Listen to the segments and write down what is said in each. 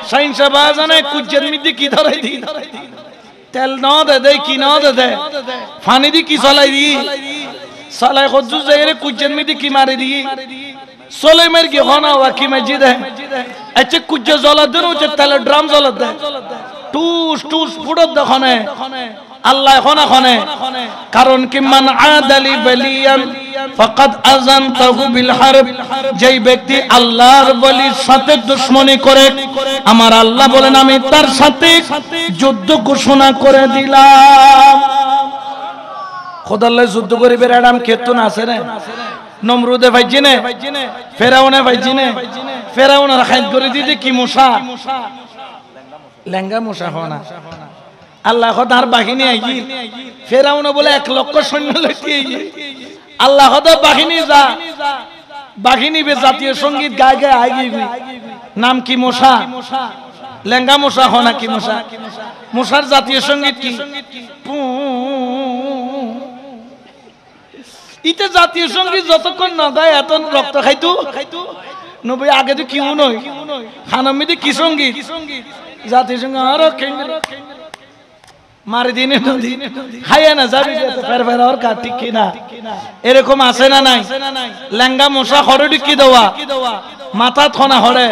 সাইনসা বাজানে কুজ্জের মিদি কি ধরাই দি তেল ন দে দে কি ন দে দে পানি দি কি চলাই দি সালাই খজ্জু যাইরে কুজ্জের মিদি কি মারি দি সোলে মের কি হনা ওয়া কি মসজিদ है আচ্ছা কুজ্জে জ্বলা দেন ওতে তেলের ড্রাম জ্বলা দে টুস টুস ফুড়ত দেখনে আল্লাহ খনা খনে কারণ কি মান আদালি ওয়ালিয়ান ফাকাদ আযানতাহু বিল হারব যেই ব্যক্তি আল্লাহর ওলির সাথে দুশমনি করে আমার আল্লাহ বলেন আমি তার সাথে যুদ্ধ ঘোষণা করে দিলাম খোদাল্লাহ যুদ্ধ করিবে এরাম কেতন আছে না নমরুদে ভাইজিনে ফেরাউনে ভাইজিনে ফেরাউনের খাইদ করে দিতে কি মশা লেঙ্গা মশা হনা আল্লাহ খোদার বাহিনী আইগি ফেরাউনে বলে 1 লক্ষ সৈন্য লইতে আল্লাহ খোদা বাহিনী যা বাহিনী বে জাতীয় সঙ্গীত গায় গায় আইগি নাম কি মশা লেঙ্গা মশা হনা কি মশা মশার জাতীয় সঙ্গীত কি ইতে জাতীয় সঙ্গীত যতক্ষণ না গায় এত রক্ত খাইতো নবী আগে তো কিউ নয় খানামিতে কি সঙ্গীত জাতীয় সঙ্গীত আরো মারি দিনে নদী খাইয়া না যাবি ফের ফের আর কাটি কিনা এরকম আছে না নাই লেঙ্গা মশা হরডি কি দেওয়া মাথা থনা হরে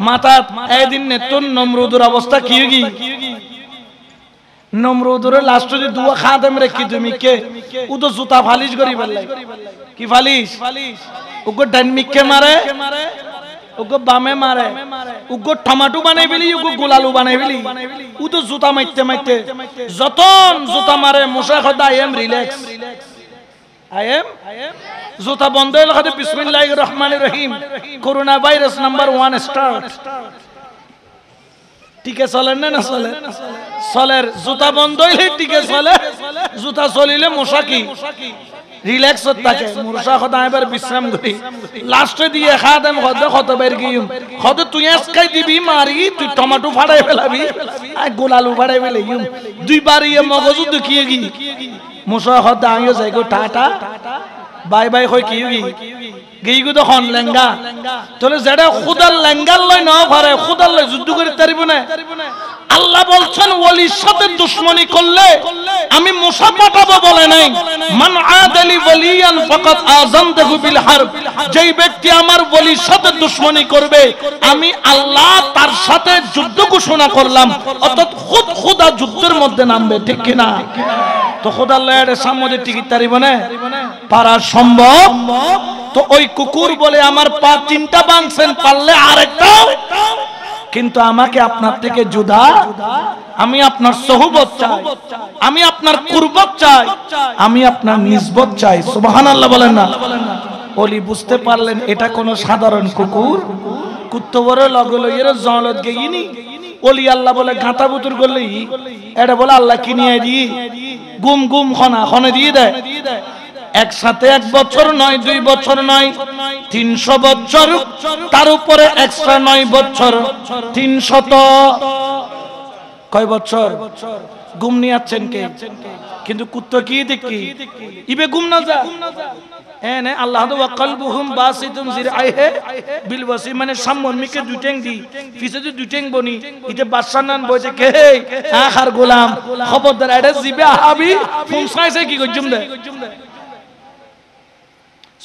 মাথা এদিন নেতুন নমরুদের অবস্থা কি হগি নমরুদের লাস্ট যদি দুয়া খাদেম রেখি তুমি কে ও তো জুতা ফালিশ করি বললাই কি ফালিশ ওগো ডান মিকে মারে ওগো বামে মারে ওগো টমেটো বানাই ফেলি ওগো গোলালু বানাই ফেলি ও তো জুতা মারতে মারতে যতন জুতা মারে মশা খোদা I am relax I am জুতা বন্ধ হইল খাদে বিসমিল্লাহির রহমানির রহিম করোনা ভাইরাস নাম্বার 1 স্টার্ট টিকে চলে না চলে চলের জুতা বন্ধ হইলে টিকে চলে জুতা চলিলে মশা কি রিল্যাক্স হতে থাকে মশা খোদা এবার বিশ্রাম করি লাস্টে দিয়ে খাদেম খোদা কত বের গিয়ুম খোদা তুই আজকাই দিবি মারি তুই টমেটো ফাড়াই ফেলাবি আর গোলালু ফাড়াই ফেলাইম দুইবার ইয়ে মগজু দেখিয়ে গি মশা খোদা আইও যাই গো টাটা বাই বাই কই কি গি গিগু তো হন লেঙ্গা তাহলে যেটা খুদার লেঙ্গার লয় না পারে খুদার লয় যুদ্ধ করে তারিব না আল্লাহ বলছেন ওলির সাথে দুশমনি করলে আমি মুসা পাঠাবো বলে নাই মান আদালি ওয়ালিয়ান ফাকাদ আযানতাহু বিল হারব যেই ব্যক্তি আমার ওলির সাথে দুশমনি করবে আমি আল্লাহ তার সাথে যুদ্ধ ঘোষণা করলাম অর্থাৎ খুদা যুদ্ধের মধ্যে নামবে ঠিক কি না তো খুদার লয়ের সামনে টিকিট তারিব না পারা সম্ভব তো ওই কুকুর বলে আমার পা তিনটা ভাঙছেন পারলে আরেকটা কিন্তু আমাকে আপনার থেকে জুদা আমি আপনার সহবত চাই আমি আপনার কুরবত চাই আমি আপনার নিসবত চাই সুবহানাল্লাহ বলেন না ওলি বুঝতে পারলেন এটা কোনো সাধারণ কুকুর কুত্তো বড় লগলো এর জলত গেইনি ওলি আল্লাহ বলে গাঁটা বুতুর করলেই এটা বলে আল্লাহ কি নিয়ে দি গুম গুম খনা খনে দিয়ে দেয় একসাথে 1 বছর নয় 2 বছর নয় 300 বছর তার উপরে এক্সট্রা 9 বছর 300 কয় বছর গুম নিয়ে আছেন কে কিন্তু কুত্তা কি দেখি ইবে গুম না যা এনে আল্লাহ তো কলবুহুম বাসিতুম জিরআইহি বিল ওয়াসি মানে সামন মিকে দুটেং দি পিছে দি দুটেং বনি ইতে বাদশা নান বইতে কে আখার গোলাম খবরদার এটা জিবে আবি ফুমসাইছে কি গজুম দে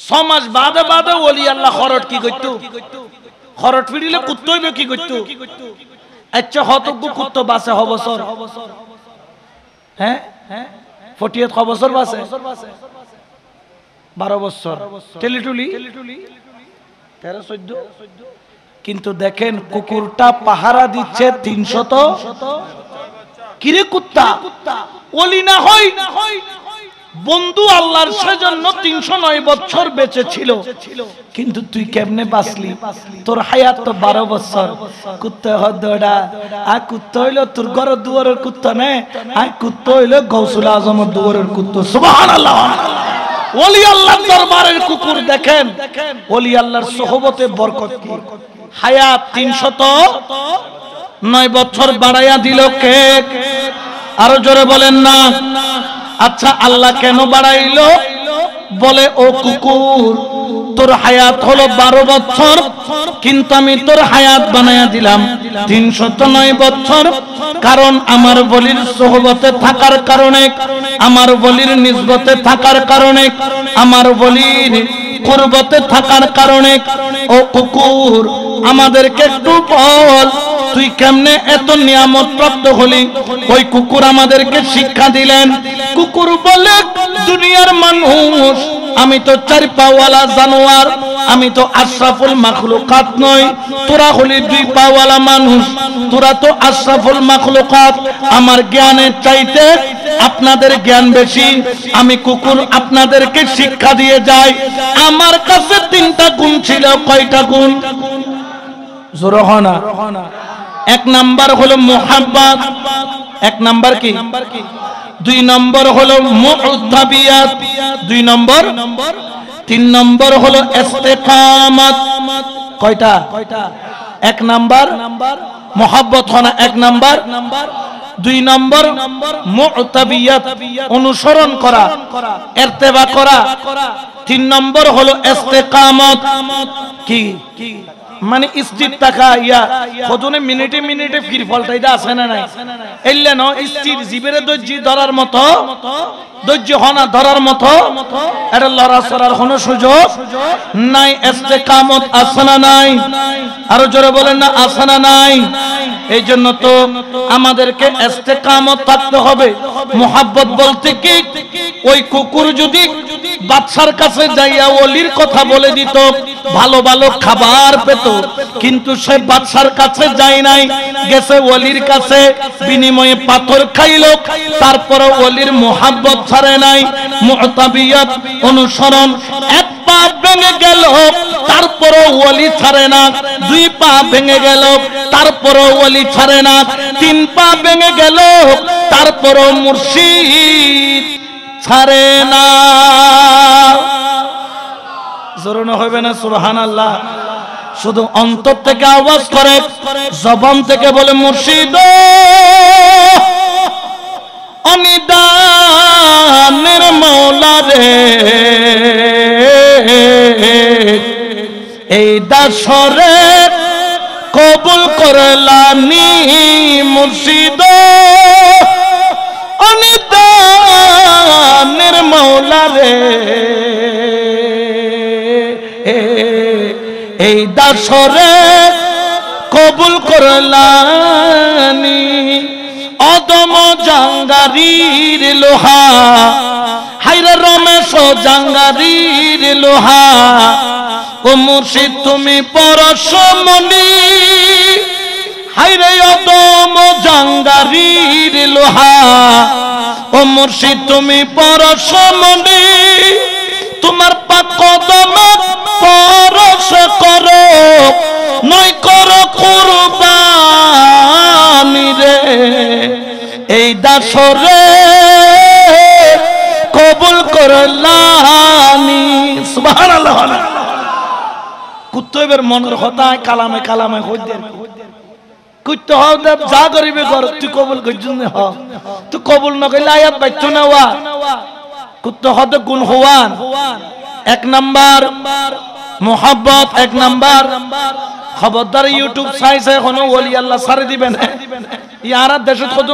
6 মাস বাদে বাদে ওলি আল্লাহ খরট কি করতো খরট ফিরিলে কুত্তা হইবে কি করতো আচ্ছা হতজ্ঞ কুত্তা বাসে হ বছর হ্যাঁ 48 বছর বাসে 12 বছর টেলিটুলি 13 14 কিন্তু দেখেন কুকুরটা পাহারা দিচ্ছে 300 কিরে কুত্তা ওলি না হই বন্ধু আল্লাহর সেজন্য 309 বছর বেঁচে ছিল কিন্তু তুই কেমনে বাঁচলি তোর হায়াত তো 12 বছর কুত্তা হদড়া আ কুত্তা হইলো তোর ঘর দুয়ারের কুত্তা না আ কুত্তা হইলো গৌসুল আজমের দুয়ারের কুত্তা সুবহানাল্লাহ ওলি আল্লাহর দরবারের কুকুর দেখেন ওলি আল্লাহর সোহবতে বরকত কি হায়াত 309 বছর বাড়াইয়া দিল কে আরো জোরে বলেন না আচ্ছা আল্লাহ কেন বাড়াইলো বলে ও কুকুর তোর হায়াত হলো 12 বছর কিন্তু আমি তোর হায়াত বানায়া দিলাম 309 বছর। কারণ আমার বলির সোহবতে থাকার কারণে, আমার বলির নিসবতে থাকার কারণে, আমার বলির কুরবতে থাকার কারণে। ও কুকুর, আমাদেরকে একটু বল, তুই কেমনে এত নিয়ামত প্রাপ্ত হলি? ওই কুকুর আমাদেরকে শিক্ষা দিলেন। কুকুর বলে, দুনিয়ার মানুষ, আমি তো 4 পাওয়ালা জানোয়ার, আমি তো আশরাফুল মাখলুকাত নই, তোরা হলি 2 পাওয়ালা মানুষ, তোরা তো আশরাফুল মাখলুকাত। আমার জ্ঞানের চাইতে আপনাদের জ্ঞান বেশি। আমি কুকুর আপনাদেরকে শিক্ষা দিয়ে যাই। আমার কাছে 3টা গুণ ছিল। কয়টা গুণ? জোরে হয় না। 1 নাম্বার হলো মুহাব্বত। 1 নাম্বার কি? 2 নম্বর হলো মুতাবিয়াত। 2 নম্বর। 3 নম্বর হলো ইস্তেকামাত। কয়টা? 1 নাম্বার মুহাব্বত হনা 1 নাম্বার। 2 নম্বর মুতাবিয়াত, অনুসরণ করা, ইত্তেবা করা। 3 নম্বর হলো ইস্তেকামাত। কি মানে স্থির থাকা। ইয়া কতনে মিনিটে মিনিটে ফির ফলটাইদা আছে না নাই? এল্লে ন স্থির জীবের ধৈর্য ধরার মতো, ধৈর্য হনা ধরার মতো এটা লড়াচড়ার কোনো সুযোগ নাই। ইস্তেকামত আছে না নাই? আরো জোরে বলেন না, আছে না নাই? এই জন্য তো আমাদেরকে ইস্তেকামত থাকতে হবে। মুহাব্বত বলতে কি, ওই কুকুর যদি বাদশার কাছে যাইয়া ওলির কথা বলে দিত, ভালো ভালো খাবার পেত, কিন্তু সে বাদশার কাছে যায় নাই, গেছে ওলির কাছে, বিনিময়ে পাথর খাইল, তারপর ওলির মুহাব্বত ছাড়ে নাই। মুতাবিয়াত, অনুসরণ। 1 পা ভেঙে গেল, তারপর ওলি ছাড়ে না। 2 পা ভেঙে গেল, তারপর ওলি ছাড়ে না। 3 পা ভেঙে গেল, তারপর মুর্শিদ ছাড়ে না। জোরানো হবে না সুবহানাল্লাহ? শুধু অন্তর থেকে আওয়াজ করে, জবান থেকে বলে, মুর্শিদ অনিদানের মওলা রে, এই দাসরে কবুল করলানি। মুর্শিদ অনিদানের মওলা রে, এই দাসরে কবুল করলানি। অদম জাঙ্গারির লোহা, হাইরে রমেশ জাঙ্গারির লোহা। ও মুর্শিদ তুমি পরশমণি, হাইরে অদম জাঙ্গারির লোহা। ও মুর্শিদ তুমি পরশমণি, তোমার পাক কদমে পরশ করো, নয় করো কুরবানি রে। এই দাসরে কবুল করলানি। সুবহানাল্লাহ। কুত্তবের মনের হতায় কালামে কালামে হইদের কুত্ত হও দেব যা করিবে কর, তুই কবুল করছিস হ, তুই কবুল না কইলে আয়াত বাইত না ওয়া। কুত্ত হদ গুণ হওয়ান। 1 নাম্বার মুহাব্বত। 1 নাম্বার। খবরদার ইউটিউব চাইছে কোনো ওলি আল্লাহ ছাড়ে দিবেন। ইয়ারা দেশত কত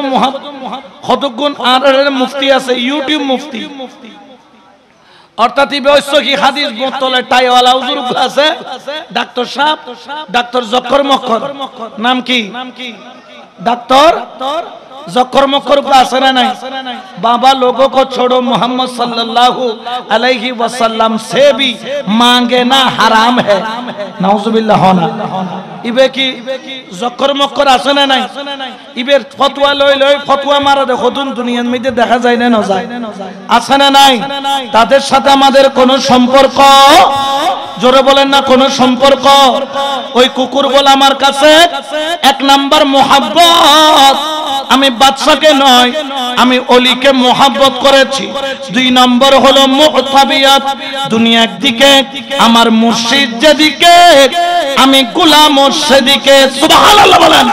কত গুণ আর মুফতি আছে, ইউটিউব মুফতি। অর্থাৎ কি হাদিস বোতলে টাইওয়ালা হুজুর আছে, ডাক্তার সাহেব, ডাক্তার জক্কর মক্কর। নাম কি? ডাক্তার जक्कर मक्कर আছে না নাই? बाबा लोगों को छोड़ो, मोहम्मद सल्लल्लाहु अलैहि वसल्लम से भी मांगना हराम है। नाउजुबिल्लाह होना इबे की जक्कर मक्कर আছে না নাই? ইবের ফতোয়া লই লই ফতোয়া মারা দেখো দুনিয়ার মধ্যে দেখা যায় না, না যায়? আছে না নাই? তাদের সাথে আমাদের কোনো সম্পর্ক, জোরে বলেন না, কোনো সম্পর্ক। ওই কুকুর বলে আমার কাছে 1 নাম্বার মুহাব্বত, আমি বাদশাকে নয়, আমি ওলিকে মুহাব্বত করেছি। 2 নম্বর হলো মুতাবিয়াত, দুনিয়ার দিকে আমার মুর্শিদ যেদিকে, আমি গোলাম সেদিকে। সুবহানাল্লাহ বলেন।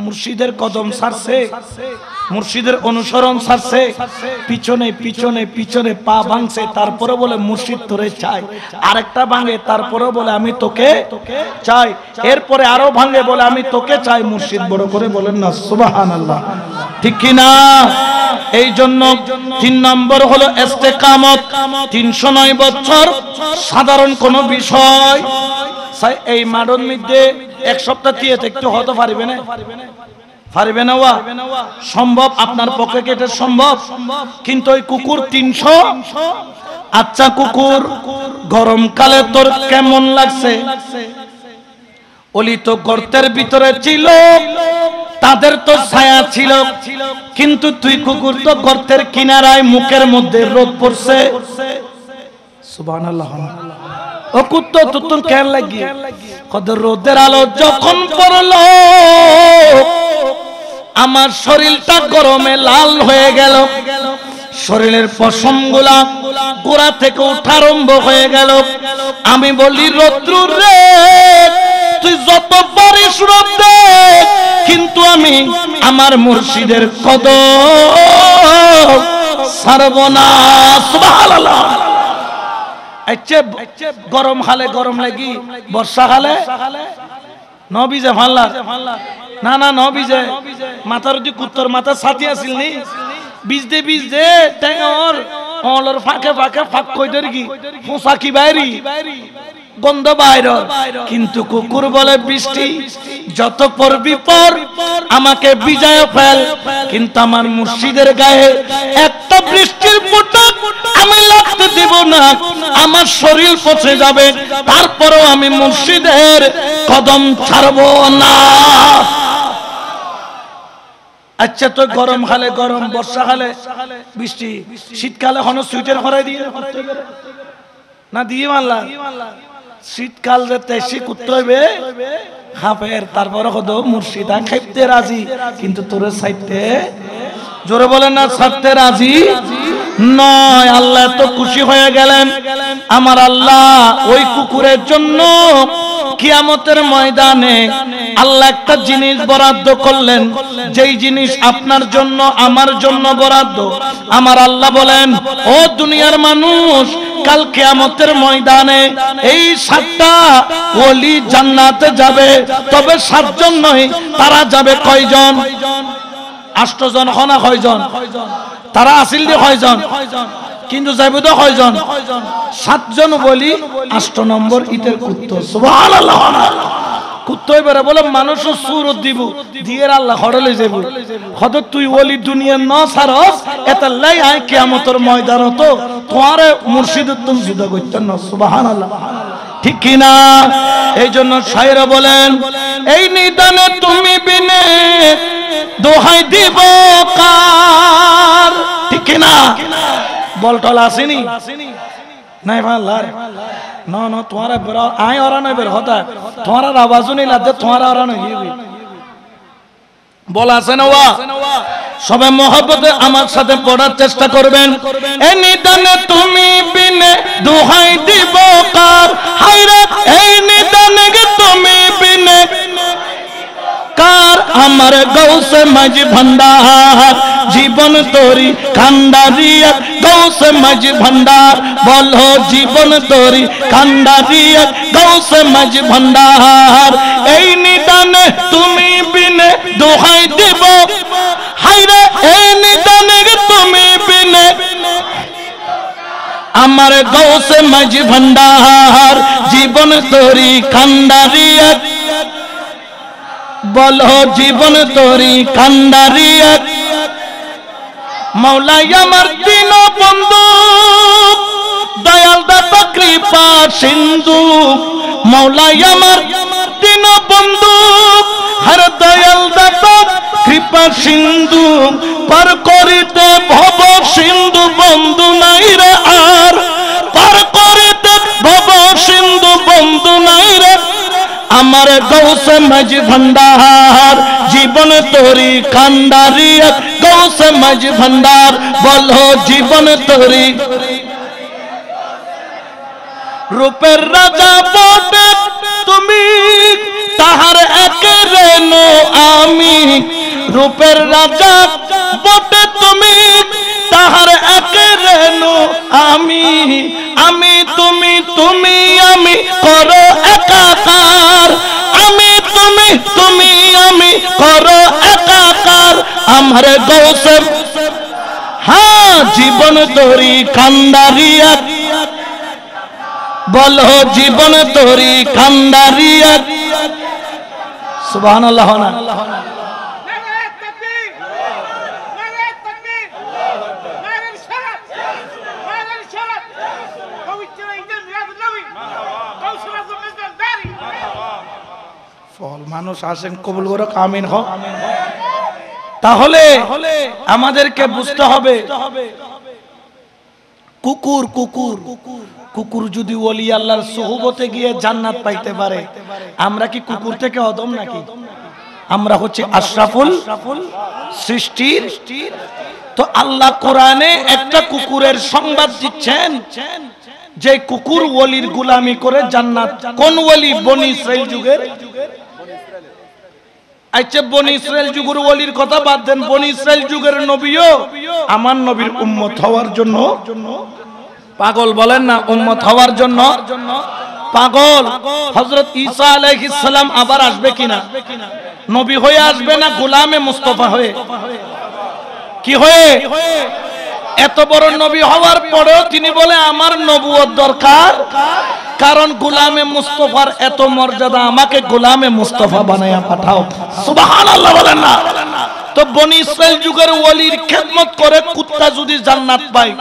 মুর্শিদের কদম ছাড়ছে, মুর্শিদের অনুসরণ ছাড়ছে, পিছনে পিছনে পিছনে পা ভাঙছে, তারপরে বলে মুর্শিদ তোরে চাই, আরেকটা ভাঙে তারপরে বলে আমি তোকে চাই, এরপরে আরো ভাঙে বলে আমি তোকে চাই। মুর্শিদ বড় করে বলেন না সুবহানাল্লাহ, ঠিক কি না? এই জন্য 3 নম্বর হলো ইস্তেকামত। 309 বছর সাধারণ কোন বিষয় এই মাডন মধ্যে এক সপ্তাহ দিয়ে একটু হতে পারবে না, পারবে না ওয়া সম্ভব, আপনার পক্ষে কেটে সম্ভব, কিন্তু ওই কুকুর 300। আচ্ছা কুকুর গরমকালে তোর কেমন লাগছে? ওলি তো গর্তের ভিতরে ছিল, তাদের তো ছায়া ছিল, কিন্তু তুই কুকুর তো গর্তের কিনারায়, মুখের মধ্যে রোদ পড়ছে। সুবহানাল্লাহ। ও কুত্তো তুতুন কেন লাগি? কত রোদের আলো যখন পড়লো আমার শরীরটা গরমে লাল হয়ে গেল, শরীরের পশমগুলা গোড়া থেকে ওঠা আরম্ভ হয়ে গেল। আমি বলি রৌদ্রু রে তুই যত পারিস রোদ দে, কিন্তু আমি আমার মুর্শিদের কদম ছাড়ব না। সুবহানাল্লাহ। আচ্ছা গরম খালে গরম লাগি, বর্ষাকালে নবীজে ভাল্লা না না নবীজে মাথার যদি কুত্তর মাথা ছাতি আছিল নি বিজদে বিজদে ট্যাঙর অলর ফাঁকে ফাঁকে ফাঁক কই ধরি কি পোঁছা কি বাইরি গন্ধ বাইর, কিন্তু কুকুর বলে বৃষ্টি যত পড়বি পর আমাকে ভিজায় ফেল, কিন্তু আমার মুর্শিদের গায়ে একটা বৃষ্টির ফোঁটা আমি লাগতে দেব না, আমার শরীর পচে যাবে, তারপরেও আমি মুর্শিদের কদম ছাড়ব না। আচ্ছা তো গরম খালে গরম, বর্ষাকালে বৃষ্টি, শীতকালে হন সুইটার ভরাই দিয়ে না দিয়ে মানলা, শীতকাল যেতে শীত করতে হইবে হাফের, তারপরে কত মুর্শিদা খাইতে রাজি, কিন্তু তোরে সাইতে জোরে বলেন না ছাড়তে রাজি নয়। আল্লাহ তো খুশি হয়ে গেলেন, আমার আল্লাহ ওই কুকুরের জন্য কিয়ামতের ময়দানে আল্লাহ একটা জিনিস বরাদ্দ করলেন, যেই জিনিস আপনার জন্য আমার জন্য বরাদ্দ। আমার আল্লাহ বলেন ও দুনিয়ার মানুষ, কাল কিয়ামতের ময়দানে এই 7টা ওলি জান্নাতে যাবে, তবে 7 জন নয়, তারা যাবে কয়জন? 8 জন হনা কয়জন? তারা আসিল দিয়ে কয়জন? কিন্তু যাইবে তো কয়জন? 7 জন বলি 8 নম্বর ইটের কুত্তো। সুবহানাল্লাহ। কুত্তো এবারে বলে মানুষ সুরত দিব দিয়ে আল্লাহ হড়লে যাব, হয়তো তুই ওলি দুনিয়া ন সারস এতাল্লাই আয় কিয়ামতের ময়দান তো তোমারে মুর্শিদের তুমি জুদা করতেন না। সুবহানাল্লাহ, ঠিক কি না? এই জন্য শায়ের বলেন এই নিদানে তুমি বিনে দোহাই দিব কার, ঠিক কি না? বলটল আসেনি নাই ভাল্লার না না তোমারা বের আয় ওরা নয় বের হতা, তোমার আওয়াজও নেই লাগতে, তোমার ওরা নয় বল আছে না ওয়া। সবাই মহব্বতে আমার সাথে পড়ার চেষ্টা করবেন। এই নিদানে তুমি বিনে দোহাই দিব কার, হায়রে এই নিদানে তুমি বিনে কার, আমার গৌসে মাঝি ভান্ডার জীবন তোরি কান্ডারিয়া, গৌসে মাঝি ভান্ডার বলো জীবন তোরি কান্ডারিয়া, গৌসে মাঝি ভান্ডার এই নিদানে তুমি বিনে দোহাই দিব, হায়রে এই নিদানে তুমি বিনে আমার গৌসে মাঝি ভান্ডার জীবন তোরি কান্ডারিয়া, বলো জীবন তোরি কান্ডারিয়া। মৌলাই আমার দিন বন্ধু দয়াল দাতা কৃপা সিন্ধু, মৌলাই আমার দিন বন্ধু হর দয়াল দাতা কৃপা সিন্ধু, পার করিতে ভব সিন্ধু বন্ধু নাই রে আর, পার করিতে ভব সিন্ধু বন্ধু নাই রে আমার গৌসে মাঝি ভান্ডার জীবন তোরি কান্ডারিয়া, গৌসে মাঝি ভান্ডার বলো জীবন তোরি। রূপের রাজা বটে তুমি তাহার একেরে রেণু আমি রূপের রাজা বটে তুমি তাহার এক রেণু আমি আমি তুমি তুমি আমি করো একাকার আমি তুমি তুমি আমি করো একাকার আমার গৌসে হ্যাঁ জীবন তোরি কান্দারিয়া বলো জীবন তোরি কান্দারিয়া সুবহানাল্লাহ না মানুষ আসেন কবুল করে আমিন হোক। তাহলে আমাদেরকে বুঝতে হবে কুকুর কুকুর কুকুর যদি ওলি আল্লাহর সুহবতে গিয়ে জান্নাত পাইতে পারে, আমরা কি কুকুর থেকে অদম নাকি? আমরা হচ্ছে আশরাফুল সৃষ্টির। তো আল্লাহ কোরআনে একটা কুকুরের সংবাদ দিচ্ছেন যে কুকুর ওলির গোলামি করে জান্নাত। কোন ওলি? বনি ইসরাইল যুগের। আচ্ছা বনি ইসরাইল যুগের ওলির কথা বাদ দেন, বনি ইসরাইল যুগের নবীও আমার নবীর উম্মত হওয়ার জন্য পাগল। বলেন না উম্মত হওয়ার জন্য পাগল। হযরত ঈসা আলাইহিস সালাম আবার আসবে কিনা? নবী হয়ে আসবে না গোলামে মুস্তাফা হয়ে? কি হয়ে? এত বড় নবী হওয়ার পরেও তিনি বলে আমার নবুয়ত দরকার, কারণ গোলামে মুস্তাফার এত মর্যাদা, আমাকে গোলামে মুস্তাফা বানায়া পাঠাও। সুবহানাল্লাহ বলেন না? তো বনি ইসরাইল যুগের ওলির খেদমত করে কুত্তা যদি জান্নাত পায়,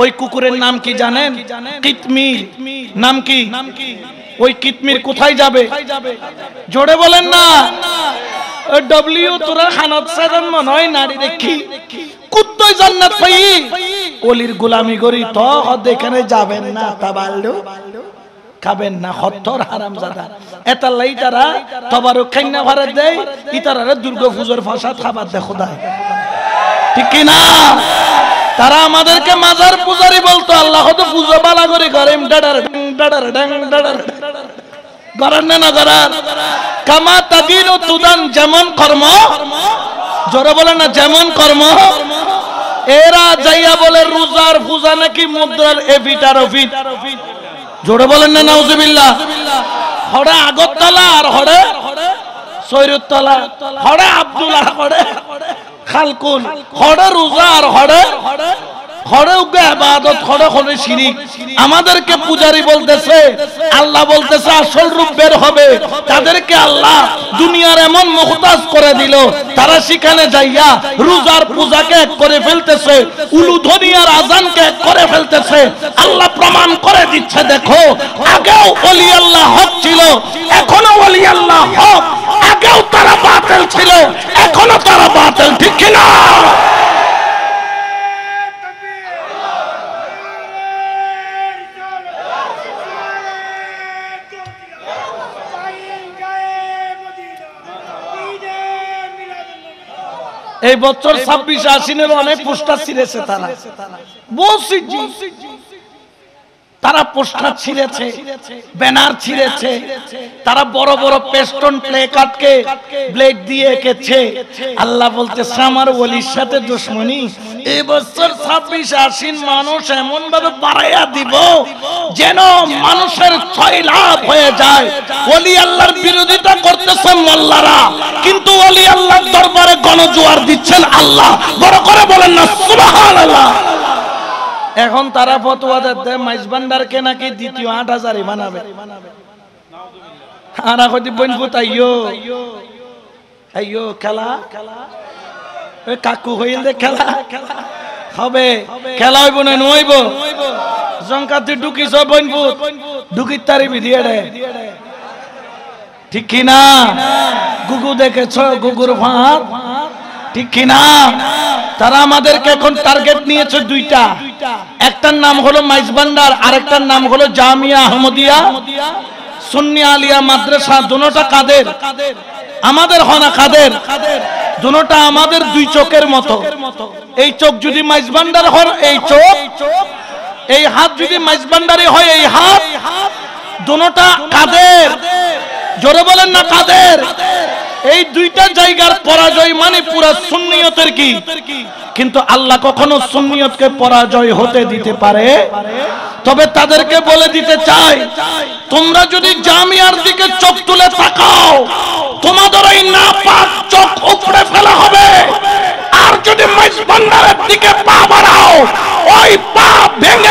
ওই কুকুরের নাম কি জানেন? কিতমির। নাম কি? ওই কিতমির কোথায় যাবে? জোরে বলেন না। ডব্লিউ তোরা খানাত সাজান মনে হয় নারী দেখি কুত্তায় জান্নাত পাই ওলির গোলামি করি তো এখানে যাবেন না, তা বাল্লু খাবেন না, হত্তর হারামজাদা। এতালাই তারা তবারক খাইনা ভাড়া দেয়, ইতারারে দুর্গা পূজার ফাসাদ খাবার দে খোদায়, ঠিক কি না? তারা আমাদেরকে মাজার পূজারি বলতো, আল্লাহ তো পূজা বালা করে করেন ডাডার ডাডার ডাং ডাডার করেন না করার। কামা তাদিন ও তুদান, যেমন কর্ম। জোরে বলেন না, যেমন কর্ম। এরা যাইয়া বলে রোজার পূজা নাকি মুদ্রার এফিটার অফিট। জোরে বলেন না নাউজুবিল্লাহ। হড়ে আগরতলা আর হড়ে সৈরতলা, হড়ে আব্দুল্লাহ, হড়ে খালকুল, হড়ে রোজা আর হড়ে হড়ে ইবাদত, হড়ে হড়ে শিরিক। আমাদেরকে পূজারি বলতেছে, আল্লাহ বলতেছে আসল রূপ বের হবে। তাদেরকে আল্লাহ দুনিয়ার এমন মুখতাজ করে দিল, তারা সেখানে যাইয়া রোজার পূজাকে এক করে ফেলতেছে, উলুধ্বনিয়ার আজানকে এক করে ফেলতেছে। আল্লাহ প্রমাণ করে দিচ্ছে, দেখো আগেও ওলি আল্লাহ হক ছিল, এখনো ওলি আল্লাহ হক। আগেও তারা বাতিল ছিল, এখনো তারা বাতিল, ঠিক কিনা? এই বছর 26 আশ্বিনের অনেক পোস্টার ছিঁড়েছে তারা, তারা পোস্টার ছিঁড়েছে, ব্যানার ছিঁড়েছে, তারা বড় বড় পেস্টন প্লে কাটকে ব্লেড দিয়ে এঁকেছে। আল্লাহ বলতেছে আমার ওলির সাথে দুশমনি। এই বছর 26 আশ্বিন মানুষ এমন ভাবে বাড়াইয়া দিব যেন মানুষের ছয় লাভ হয়ে যায়। ওলি আল্লাহর বিরোধিতা করতেছে মোল্লারা, কিন্তু ওলি আল্লাহর দরবারে গণজোয়ার দিচ্ছেন আল্লাহ। বড় করে বলেন না সুবহানাল্লাহ। এখন তারা ফতোয়া দেয় মাইজবান্ডারকে নাকি দ্বিতীয় 8000 বানাবে। আর এখন বনপুত আইয়ো আইয়ো খেলা, ওই কাকু হইল দে খেলা হবে, খেলা হইব না নইব। জঙ্কাতে ঢুকিছ বনপুত, ঢুকির তারি বিধিয়ে দে, ঠিক কিনা? গুগু দেখেছ, গুগুর ভাত, ঠিক কিনা? তারা আমাদেরকে এখন টার্গেট নিয়েছে দুইটা, একটার নাম হলো মাইজবান্ডার, আরেকটার নাম হলো জামিয়া আহমদিয়া সুন্নি আলিয়া মাদ্রাসা। দুটোটা কাদের? আমাদের হনা কাদের? দুটোটা আমাদের দুই চোখের মতো। এই চোখ যদি মাইজবান্ডার হয় এই চোখ, এই হাত যদি মাইজবান্ডারি হয় এই হাত, দুটোটা কাদের? জোরে বলেন না কাদের? এই দুইটা জায়গার পরাজয় মানে পুরা সুন্নিয়তের কি। কিন্তু আল্লাহ কখনো সুন্নিয়তকে পরাজয় হতে দিতে পারে। তবে তাদেরকে বলে দিতে চাই, তোমরা যদি জামিয়ার দিকে চোখ তুলে তাকাও, তোমাদের ওই নাপাক চোখ উপড়ে ফেলা হবে। আর যদি মাইজভান্ডারের দিকে পা বাড়াও, ওই পা ভেঙে